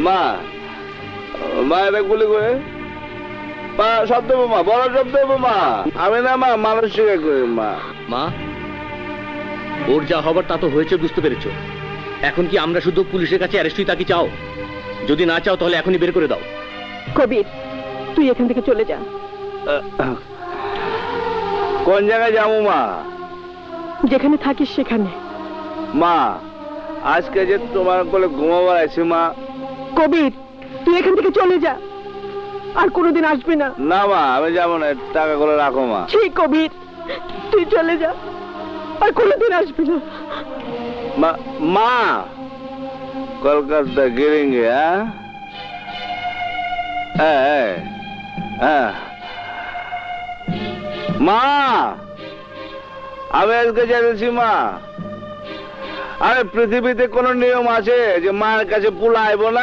মা মা এটা গুলি করে মা শব্দ মা বড় শব্দ মা আমি না মা মানুষ শিকার করি মা। মা, ওর যা হবার তা তো হয়েছে, বুঝতে পেরেছো। এখন কি আমরা শুধু পুলিশের কাছে অ্যারেস্টই তাকে চাও? যদি না চাও তাহলে এখনই বের করে দাও। কবির, তুই এখান থেকে চলে যা। কোন জায়গায় যাবো মা? যেখানে থাকিস সেখানে। মা আজকে যে তোমার কোলে ঘুমাবার আছি মা। কবির, তুই এখান থেকে চলে যা, আর কোনোদিন আসবি না। না মা আমি যাবো না, টাকা করে রাখো মা। ঠিক কবির, তুই চলে যা, আর কোনোদিন আসবি না। মা মা কলকাতা गिरेंगे মা আমি আজকে জেনেছি মা। আরে পৃথিবীতে কোন নিয়ম আছে যে মায়ের কাছে পুলা আইব না?